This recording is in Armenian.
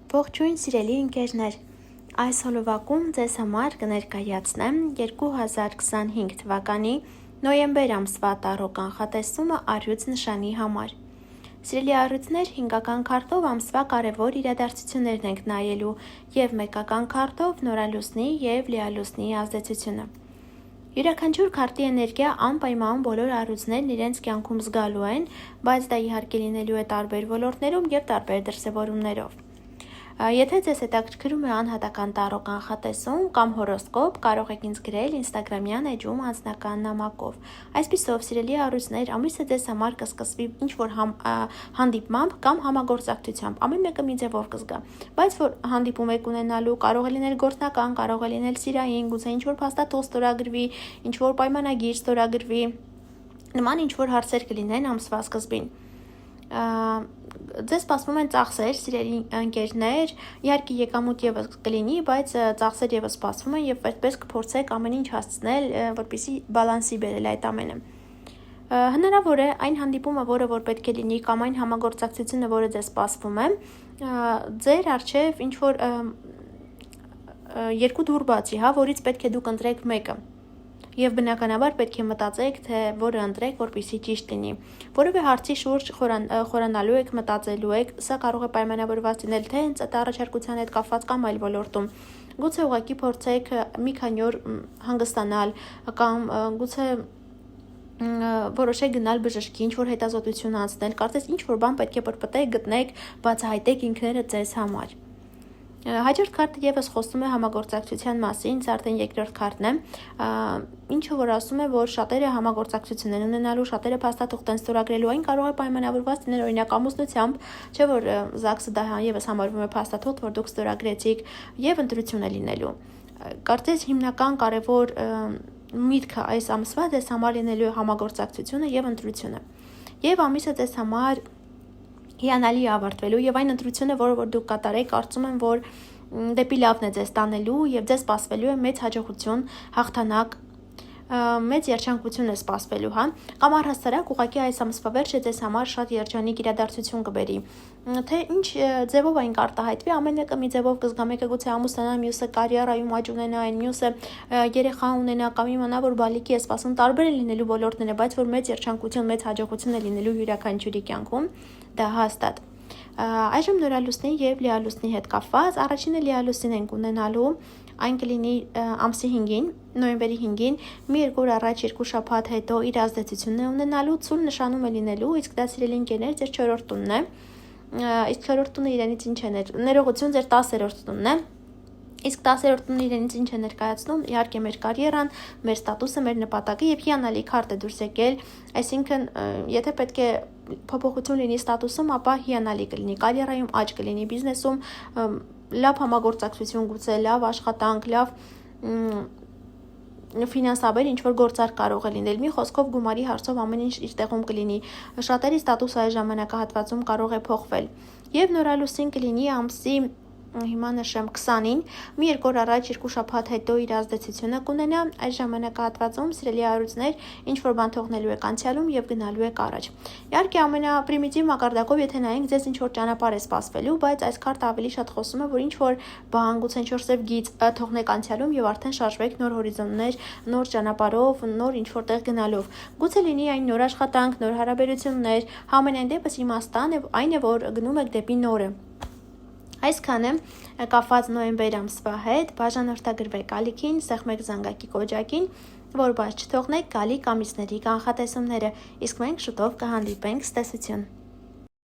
Ողջույն սիրելի ընկերներ, այս հոլովակում ձեզ համար կներկայացնեմ 2025 թվականի նոյեմբեր ամսվա տարրո կանխատեսումը առյուծ նշանի համար։ Սիրելի առյուծներ, հինգական քարտով ամսվա կարևոր իրադարձություններն ենք նայելու և մեկական քարտով նորալուսնի և լիալուսնի ազդեցությունը։ Յուրաքանչյուր քարտի էներգիա անպայման բոլոր առյուծներն իրենց կյանքում զգալու են, բայց դա իհարկե լինելու է տարբեր ոլորտներում և տարբեր դրսևորումներով։ Եթե ձեզ հետաքրքրում է անհատական տարրո կանխատեսում կամ հորոսկոպ, կարող եք ինձ գրել ինստագրամյան էջում անձնական նամակով։ Այսպիսով, սիրելի առյուծներ, ամիսը ձեզ համար կսկսվի ինչ-որ հանդիպմամբ կամ համագործակցությամբ, ամեն մեկը մի ձևով կզգա, բայց որ հանդիպում եք ունենալու, կարող է լինել գործնական, կարող է լինել սիրային, գուցե ինչ-որ փաստաթուղթ ստորագրվի, ինչ-որ պայմանագիր ստորագրվի, նման ինչ-որ հարցեր կլինեն ամսվա սկզբին։ Ձեզ սպասվում են ծախսեր, սիրելի ընկերներ, իհարկե եկամուտ ևս կլինի, բայց ծախսեր ևս սպասվում են և այդպես կփորձեք ամեն ինչ հասցնել, որպեսզի բալանսի բերել այդ ամենը։ Հնարավոր է այն հանդիպումը, որը որ պետք է լինի, կամ այն համագործակցությունը, որը ձեզ սպասվում է, ձեր առջև ինչ-որ երկու դուռ բացի, որից պետք է դուք ընտրեք մեկը։ Եվ բնականաբար պետք է մտածեք, թե որը ընտրեք, որպեսզի ճիշտ լինի։ Որևէ հարցի շուրջ խորանալու եք, մտածելու եք, սա կարող է պայմանավորված լինել թե հենց այդ առաջարկության հետ կապված կամ այլ ոլորտում։ Գուցե ուղղակի փորձեք մի քանի օր հանգստանալ կամ գուցե որոշեք գնալ բժշկի, ինչ-որ հետազոտություն անցնել, կարծես ինչ-որ բան պետք է պրպտեք, գտնեք, բացահայտեք ինքներդ ձեզ համար։ Հաջորդ քարտը ևս խոսում է համագործակցության մասին, սա արդեն երկրորդ քարտն է, ինչը որ ասում է, որ շատերը համագործակցություն են ունենալու, շատերը փաստաթուղթ են ստորագրելու, այն կարող է պայմանավորված լինել օրինակ ամուսնությամբ, չէ՞ որ ԶԱԳՍ-ը դա ևս համարվում է փաստաթուղթ, որ դուք ստորագրեցիք, եւ ընտրություն է լինելու։ Կարծես հիմնական կարևոր միտքը այս ամսվա ձեզ համար լինելու է համագործակցությունը եւ ընտրությունը։ Եվ ամիսը ձեզ համար հիանալի ավարտվելու եւ այն ընտրությունը, որ դուք կատարեք, կարծում եմ, որ դեպի լավն է ձեզ տանելու եւ ձեզ սպասվելու է մեծ հաջողություն, հաղթանակ, մեծ երջանկություն է սպասվելու, կամ առհասարակ ուղղակի այս ամսվա վերջը ձեզ համար շատ երջանիկ իրադարձություն կբերի։ Թե ինչ ձևով այն կարտահայտվի, ամեն մեկը մի ձևով կզգա, մեկը գուցե ամուսնանա, մյուսը կարիերայում աճ ունենա, այն մյուսը երեխա ունենա կամ իմանա, որ բալիկի է սպասում, տարբեր են լինելու ոլորտները, բայց որ մեծ երջանկություն, մեծ հաջողություն է լինելու յուրաքանչյուրի կյանքում, դա հաստատ։ Այժմ նորալուսնի եւ լիալուսնի հետ կապված, առաջինը լիալուսին ենք ունենալու, այն կլինի ամսի 5-ին, նոյեմբերի 5-ին, մի երկու օր առաջ, երկու շաբաթ հետո իր ազդեցությունն է ունենալու, ցուլ նշանում է լինելու, իսկ դա սիրելի ընկերներ, ձեր 4-րդ տունն է, իսկ 4-րդ տունը իրենից ինչ է ներողություն, ձեր 10-րդ տունն է, իսկ 10-րդ տունը իրենից ինչ է ներկայացնում, իհարկե մեր կարիերան, մեր ստատուսը, մեր նպատակը եւ հիանալի քարտ է դուրս եկել, այսինքն եթե պետք է փոփոխություն լինի ստատուսում, ապա հիանալի կլինի, կարիերայում աճ կլինի, բիզնեսում լավ համագործակցություն, գուցե լավ աշխատանք, լավ ֆինանսաբեր ինչ-որ գործարք կարող է լինել, մի խոսքով գումարի հարցով ամեն ինչ իր տեղում կլինի, շատերի ստատուսը այս ժամանակահատվածում կարող է փոխվել, եւ նորալուսին կլինի ամսի հիմա նշեմ 20-ին, մի երկու օր առաջ, երկու շաբաթ հետո իր ազդեցությունը կունենա, այս ժամանակահատվածում սիրելի առյուծներ, ինչ որ բան թողնելու եք անցյալում եւ գնալու եք առաջ։ Իհարկե ամենապրիմիտիվ մակարդակով, եթե նայենք, ձեզ ինչ որ ճանապարհ է սպասվելու, բայց այս քարտը ավելի շատ խոսում է, որ ինչ որ բան, գուցե ինչ որ սև գիծ թողնեք անցյալում եւ արդեն շարժվեք նոր հորիզոններ, նոր ճանապարհով, նոր ինչ որ տեղ գնալով։ Գուցե լինի այն նոր աշխատանք, նոր հարաբերություններ, համենայն դեպս իմաստան եւ այն է, որ գնում եք դեպի նորը։ Այսքանը կապված նոյեմբեր ամսվա հետ, բաժանորդագրվեք ալիքին, սեղմեք զանգակի կոջակին, որ բաց չթողնեք գալիք ամիսների կանխատեսումները, իսկ մենք շուտով կհանդիպենք, ցտեսություն։